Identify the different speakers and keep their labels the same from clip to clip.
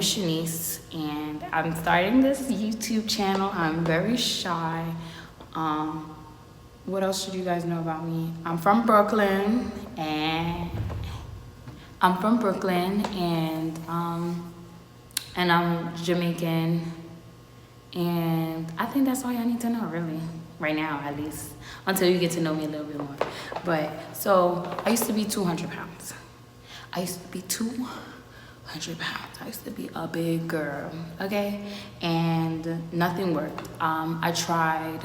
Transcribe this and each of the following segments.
Speaker 1: Shanece, and I'm starting this YouTube channel. I'm very shy. What else should you guys know about me? I'm from Brooklyn, and I'm Jamaican, and I think that's all y'all need to know, really, right now, at least, until you get to know me a little bit more. But so I used to be 200 pounds. I used to be 200 pounds. I used to be a big girl, okay? And nothing worked. I tried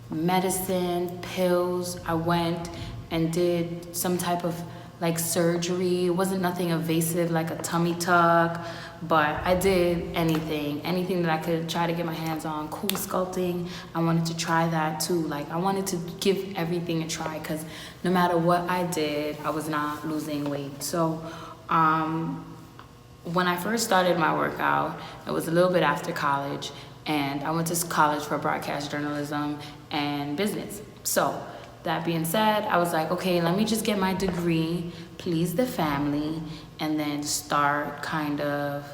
Speaker 1: medicine, pills. I went and did some type of like surgery. It wasn't nothing invasive like a tummy tuck, but I did anything that I could try to get my hands on. Cool sculpting, I wanted to try that too. Like I wanted to give everything a try because no matter what I did, I was not losing weight. So when I first started my workout, it was a little bit after college, and I went to college for broadcast journalism and business. So that being said, I was like, okay, let me just get my degree, please the family, and then start kind of,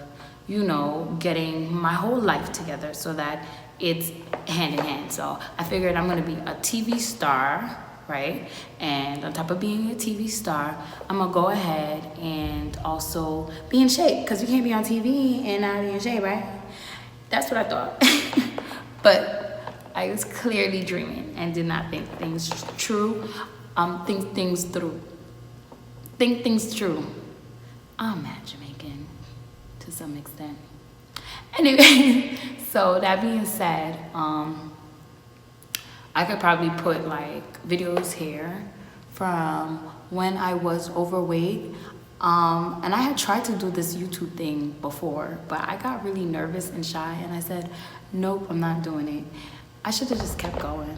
Speaker 1: you know, getting my whole life together so that it's hand in hand. So I figured I'm gonna be a TV star, right? And on top of being a TV star, I'm gonna go ahead and also be in shape, because you can't be on TV and not be in shape, right? That's what I thought. But I was clearly dreaming and did not think things true. Think things through. Think things true. I'm mad Jamaican to some extent. Anyway, so that being said, I could probably put like videos here from when I was overweight. And I had tried to do this YouTube thing before, but I got really nervous and shy, and I said, nope, I'm not doing it. I should have just kept going.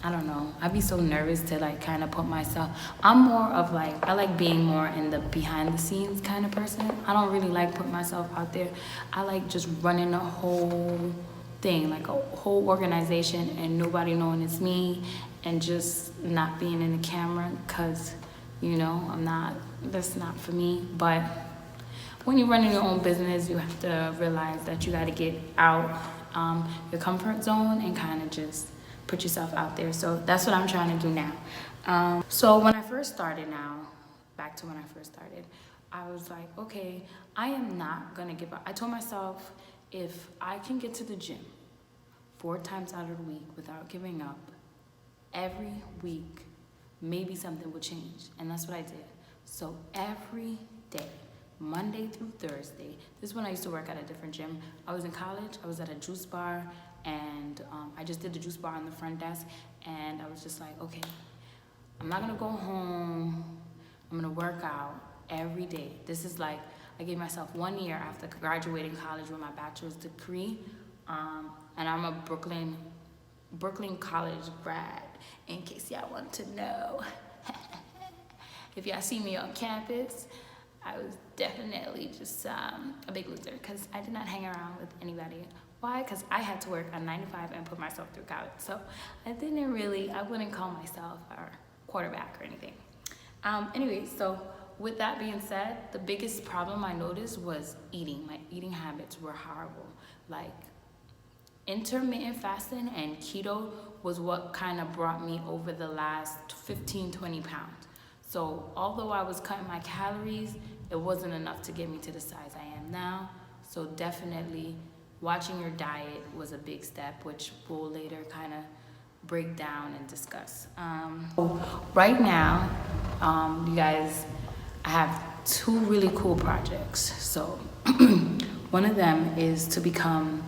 Speaker 1: I don't know. I'd be so nervous to like kind of put myself. I'm more of like, I like being more in the behind the scenes kind of person. I don't really like putting myself out there. I like just running a whole thing, like a whole organization, and nobody knowing it's me, and just not being in the camera, because you know, that's not for me. But when you're running your own business, you have to realize that you got to get out your comfort zone and kind of just put yourself out there. So that's what I'm trying to do now. So when I first started back to when I first started, I was like, okay, I am not going to give up. I told myself, if I can get to the gym 4 times out of the week without giving up, every week, maybe something would change. And that's what I did. So every day, Monday through Thursday, this is when I used to work at a different gym. I was in college, I was at a juice bar, and I just did the juice bar on the front desk, and I was just like, okay, I'm not gonna go home, I'm gonna work out every day. This is like, I gave myself 1 year after graduating college with my bachelor's degree, and I'm a Brooklyn College grad, in case y'all want to know. If y'all see me on campus, I was definitely just a big loser, because I did not hang around with anybody. Why? Because I had to work a 9 to 5 and put myself through college. So I wouldn't call myself a quarterback or anything. Anyway, so with that being said, the biggest problem I noticed was eating. My eating habits were horrible. Like, intermittent fasting and keto was what kind of brought me over the last 15, 20 pounds. So although I was cutting my calories, it wasn't enough to get me to the size I am now. So definitely watching your diet was a big step, which we'll later kind of break down and discuss. Right now, you guys, I have 2 really cool projects. So one of them is to become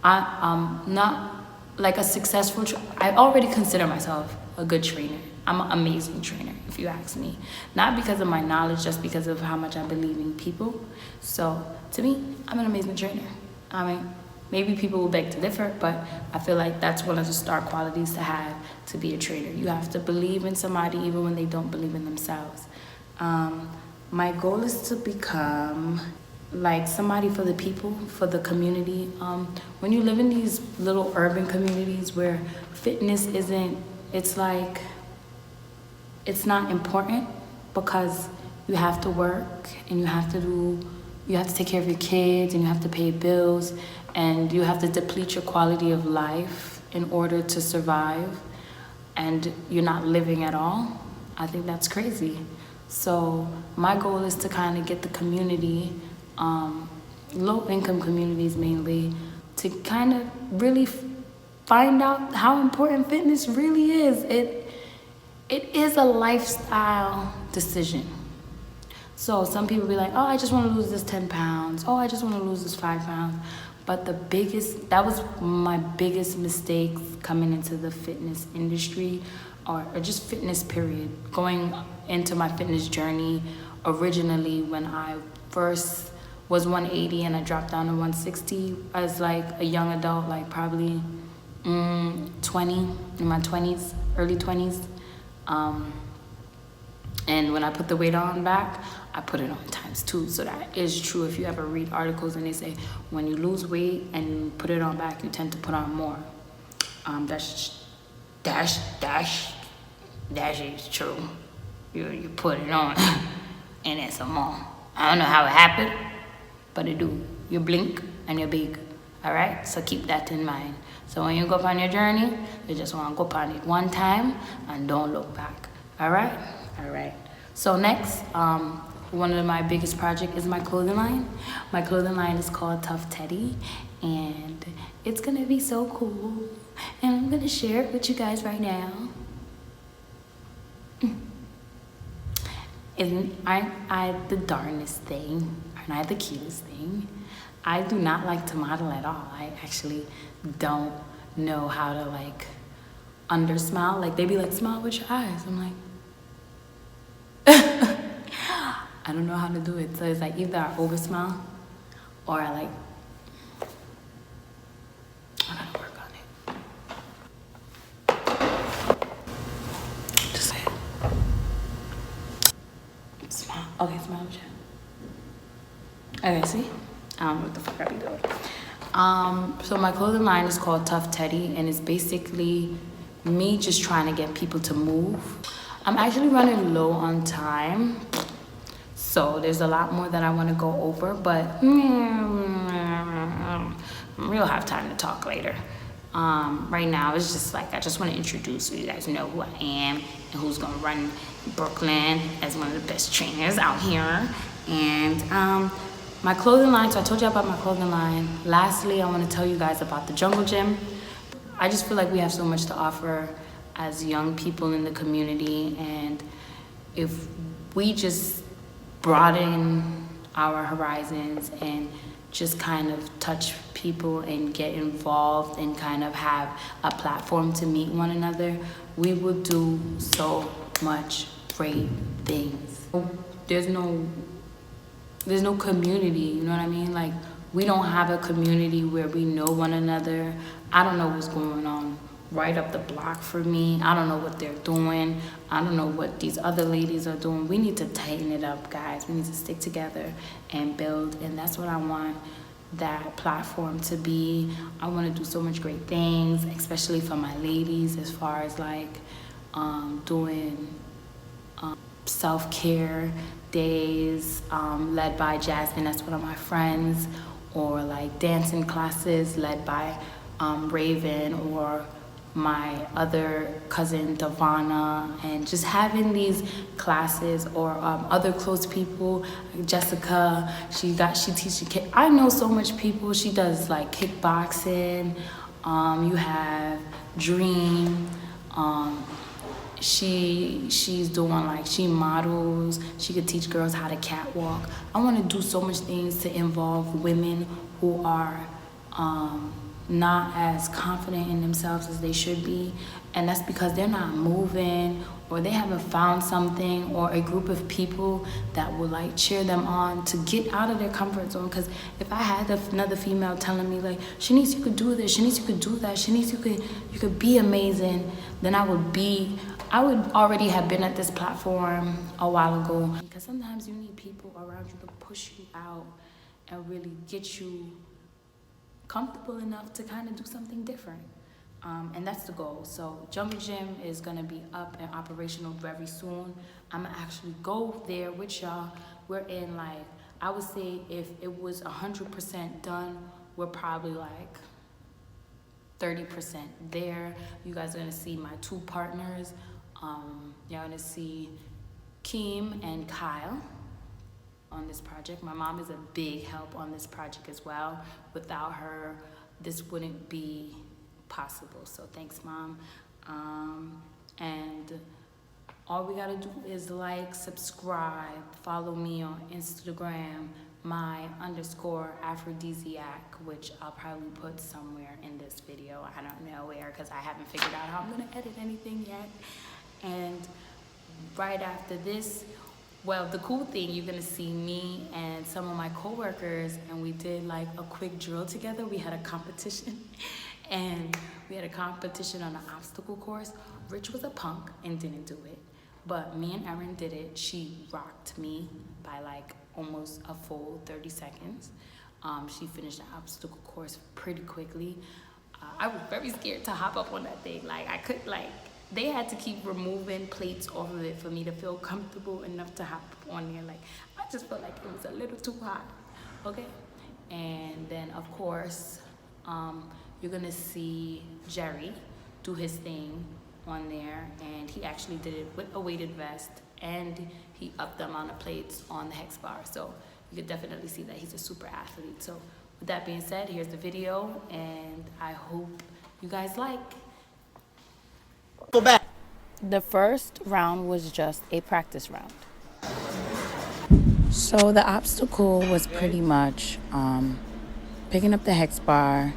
Speaker 1: not like a successful, I already consider myself a good trainer. I'm an amazing trainer, if you ask me. Not because of my knowledge, just because of how much I believe in people. So to me, I'm an amazing trainer. I mean, maybe people will beg to differ, but I feel like that's one of the star qualities to have to be a trainer. You have to believe in somebody even when they don't believe in themselves. My goal is to become like somebody for the people, for the community. When you live in these little urban communities where fitness it's like, it's not important, because you have to work and you have to do you have to take care of your kids and you have to pay bills and you have to deplete your quality of life in order to survive and you're not living at all, I think that's crazy. So my goal is to kind of get the community, low income communities mainly, to kind of really find out how important fitness really is. It is a lifestyle decision. So some people be like, oh, I just want to lose this 10 pounds. Oh, I just want to lose this 5 pounds. But that was my biggest mistake coming into the fitness industry or just fitness period. Going into my fitness journey originally when I first was 180 and I dropped down to 160 as like a young adult, like probably 20, in my 20s, early 20s. And when I put the weight on back, I put it on ×2. So that is true. If you ever read articles and they say when you lose weight and you put it on back, you tend to put on more. That is true. You put it on and it's some more. I don't know how it happened, but it do. You blink and you're big. All right? So keep that in mind. So when you go on your journey, you just want to go on it one time and don't look back. All right? All right. So next, one of my biggest projects is my clothing line. My clothing line is called Tough Teddy, and it's gonna be so cool. And I'm gonna share it with you guys right now. Aren't I the darndest thing? Aren't I the cutest thing? I do not like to model at all. I actually don't know how to like under smile. Like they be like, smile with your eyes. I'm like, I don't know how to do it. So it's like either I over smile or I like, I gotta work on it. Just say it. Smile. Okay, smile with your. Okay, see? I don't know what the fuck I be doing. So my clothing line is called Tough Teddy, and it's basically me just trying to get people to move. I'm actually running low on time, so there's a lot more that I want to go over, but we'll have time to talk later. Right now, it's just like I just want to introduce so you guys know who I am and who's gonna run Brooklyn as one of the best trainers out here. And my clothing line, so I told you about my clothing line. Lastly, I want to tell you guys about the Jungle Gym. I just feel like we have so much to offer as young people in the community, and if we just broaden our horizons and just kind of touch people and get involved and kind of have a platform to meet one another, we will do so much great things. There's no community, you know what I mean? Like, we don't have a community where we know one another. I don't know what's going on right up the block for me. I don't know what they're doing. I don't know what these other ladies are doing. We need to tighten it up, guys. We need to stick together and build, and that's what I want that platform to be. I want to do so much great things, especially for my ladies, as far as like doing self-care days led by Jasmine, that's one of my friends, or like dancing classes led by Raven, or my other cousin Davana, and just having these classes, or other close people, like Jessica, she teaches kick. I know so much people. She does like kickboxing. You have Dream. She's doing like, she models. She could teach girls how to catwalk. I want to do so much things to involve women who are not as confident in themselves as they should be, and that's because they're not moving, or they haven't found something, or a group of people that will like cheer them on to get out of their comfort zone. Because if I had another female telling me like, Shanece, you could do this, Shanece, you could do that, Shanece, you could be amazing, then I would already have been at this platform a while ago. Because sometimes you need people around you to push you out and really get you comfortable enough to kind of do something different. And that's the goal. So Jungle Gym is gonna be up and operational very soon. I'm gonna actually go there with y'all. We're in like, I would say if it was 100% done, we're probably like 30% there. You guys are gonna see my two partners. You're gonna see Keem and Kyle on this project. My mom is a big help on this project as well. Without her, this wouldn't be possible. So thanks, Mom. And all we gotta do is like, subscribe, follow me on Instagram, my _aphrodisiac, which I'll probably put somewhere in this video. I don't know where, because I haven't figured out how I'm gonna edit anything yet. And right after this, well, the cool thing, you're gonna see me and some of my coworkers, and we did like a quick drill together. We had a competition, and we had a competition on an obstacle course. Rich was a punk and didn't do it, but me and Erin did it. She rocked me by like almost a full 30 seconds. She finished the obstacle course pretty quickly. I was very scared to hop up on that thing. Like, I could, like, they had to keep removing plates off of it for me to feel comfortable enough to hop on there. Like, I just felt like it was a little too hot, okay? And then, of course, you're gonna see Jerry do his thing on there, and he actually did it with a weighted vest, and he upped the amount of plates on the hex bar. So you could definitely see that he's a super athlete. So with that being said, here's the video, and I hope you guys like. Go back. The first round was just a practice round. So the obstacle was pretty much picking up the hex bar,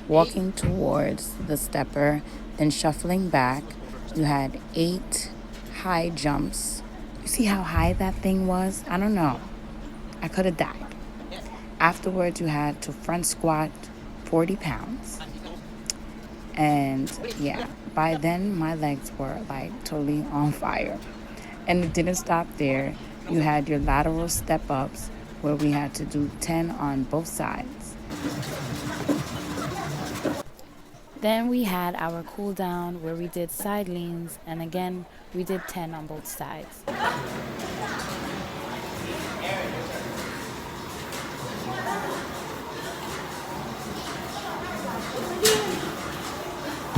Speaker 1: walking towards the stepper, then shuffling back. You had 8 high jumps. You see how high that thing was? I don't know. I could have died. Afterwards, you had to front squat 40 pounds. And yeah, by then my legs were like totally on fire. And it didn't stop there. You had your lateral step ups where we had to do 10 on both sides. Then we had our cool down where we did side leans, and again we did 10 on both sides.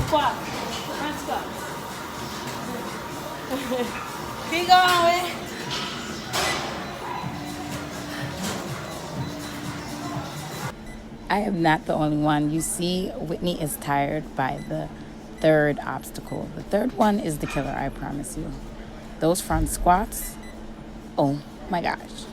Speaker 1: Squat, front squat. Keep going. I am not the only one. You see, Whitney is tired by the third obstacle. The third one is the killer, I promise you. Those front squats, oh my gosh.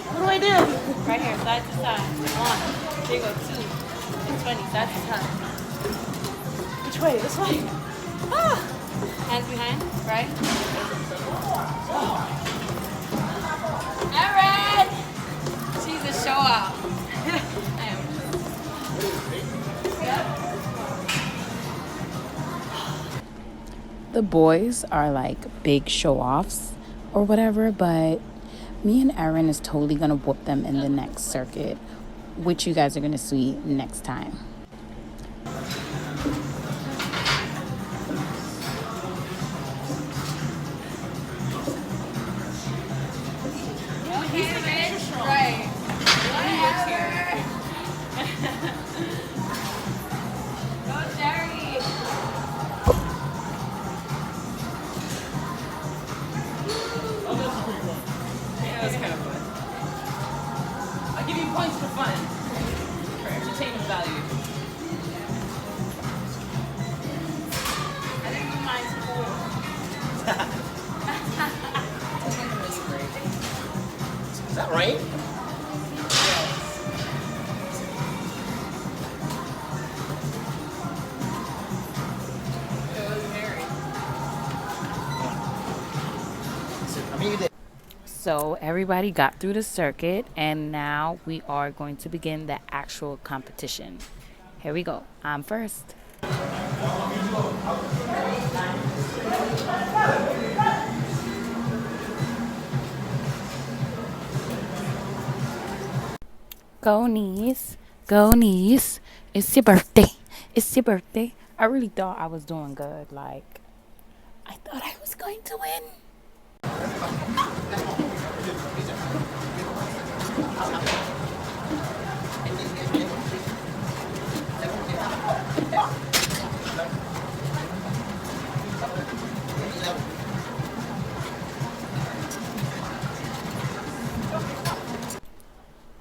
Speaker 1: What do I do? Right here, side to side. 1. There you go. 2. 20. Side to side. Which way? This way. Ah. Hands behind. Right. Erin! She's a show off. The boys are like big show offs or whatever, but me and Erin is totally gonna whoop them in the next circuit, which you guys are gonna see next time. Right. Go, Jerry. That was kind of fun. I'll give you points for fun. For entertainment value. I think mine's cool. Is that right? So everybody got through the circuit, and now we are going to begin the actual competition. Here we go. I'm first. Go niece, go niece. It's your birthday. It's your birthday. I really thought I was doing good. Like, I thought I was going to win.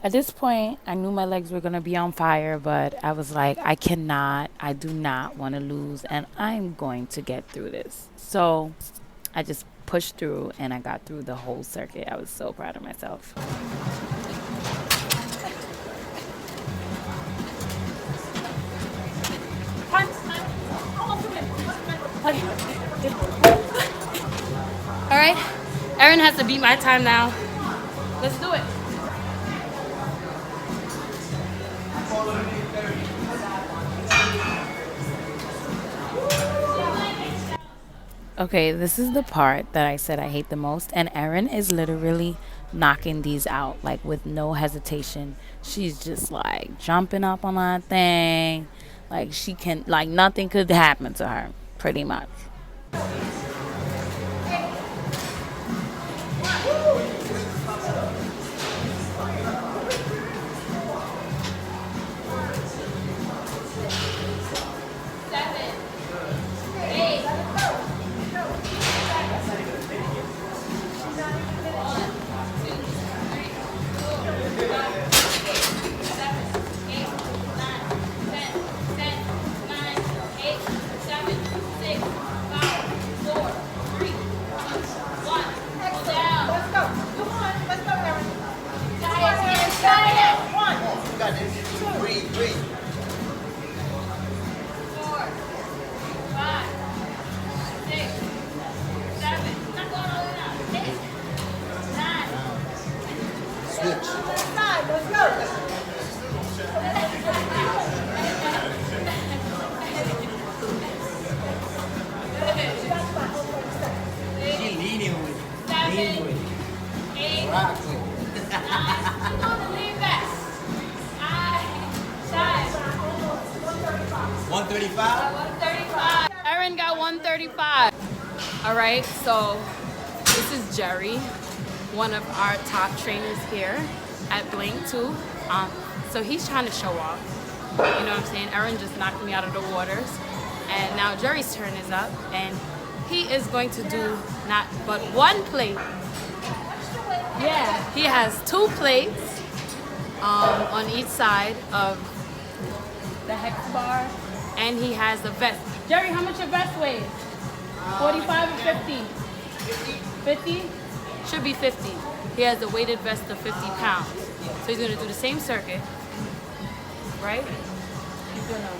Speaker 1: At this point, I knew my legs were going to be on fire, but I was like, I do not want to lose, and I'm going to get through this. So I just pushed through and I got through the whole circuit. I was so proud of myself. All right, Erin has to beat my time now. Let's do it. Okay, this is the part that I said I hate the most, and Erin is literally knocking these out like with no hesitation. She's just like jumping up on that thing, like she can, like nothing could happen to her, pretty much. Erin got 135. All right, so this is Jerry, one of our top trainers here at Blink 2. So he's trying to show off. You know what I'm saying? Erin just knocked me out of the waters. And now Jerry's turn is up, and he is going to do not but one plate. Yeah, he has 2 plates on each side of the hex bar, and he has the vest. Jerry, how much your vest weighs? 45 or 50? 50? Should be 50. He has a weighted vest of 50 pounds. So he's gonna do the same circuit, right? He's gonna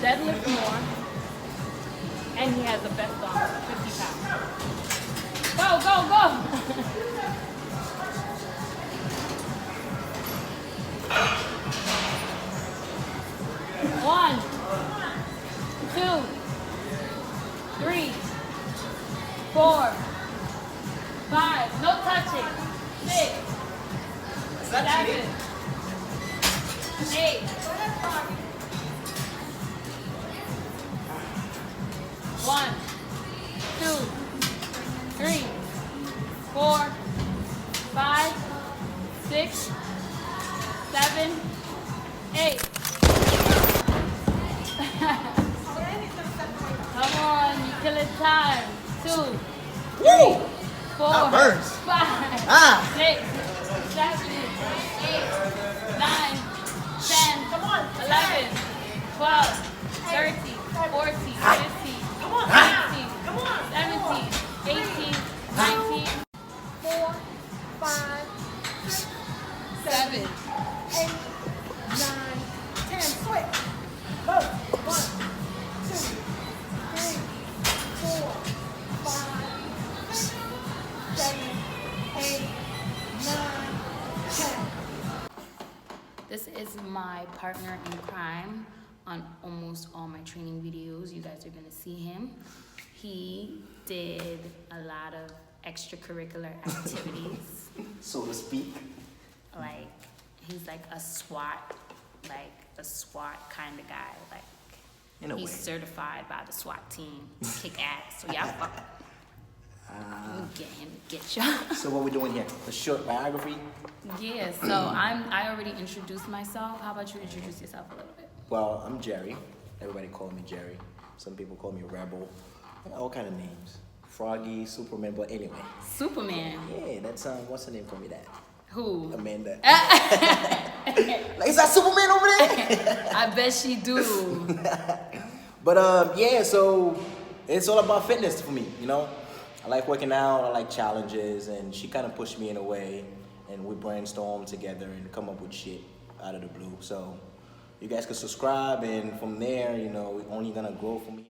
Speaker 1: deadlift more, and he has a vest on, 50 pounds. Go, go, go! One, 2, 3, 4, 5. No touching. 6, 7, 8. 1, 2, 3, 4, 5, 6, 7, 8. Come on, you killing time. 2, 3, 4, 5, 6, 7, 8, 9, 10, 11, 12, 13, 14, 15, 16, 17, 18, 19, 4, 5, 7, 8, 9, 10. Switch. Go. 1, 2, 3, 4, 5, 6, 7, 8, 9, 10. This is my partner in crime on almost all my training videos. You guys are gonna see him. He did a lot of extracurricular activities.
Speaker 2: So to speak.
Speaker 1: Like, he's like a SWAT kind of guy. Like
Speaker 2: In a
Speaker 1: he's
Speaker 2: way.
Speaker 1: certified by the SWAT team, kick ass. So y'all fuck. Get him, get y'all.
Speaker 2: So what we doing here? The short biography?
Speaker 1: Yeah. So I already introduced myself. How about you introduce yourself a little bit?
Speaker 2: Well, I'm Jerry. Everybody call me Jerry. Some people call me Rebel. All kind of names. Froggy, Superman, but anyway.
Speaker 1: Superman.
Speaker 2: Yeah, that's what's her name? Call me that.
Speaker 1: Who?
Speaker 2: Amanda. Like, is that Superman over there?
Speaker 1: I bet she do.
Speaker 2: But yeah, so it's all about fitness for me, you know. I like working out, I like challenges, and she kind of pushed me in a way, and we brainstorm together and come up with shit out of the blue. So you guys can subscribe, and from there, you know, we're only gonna grow from here.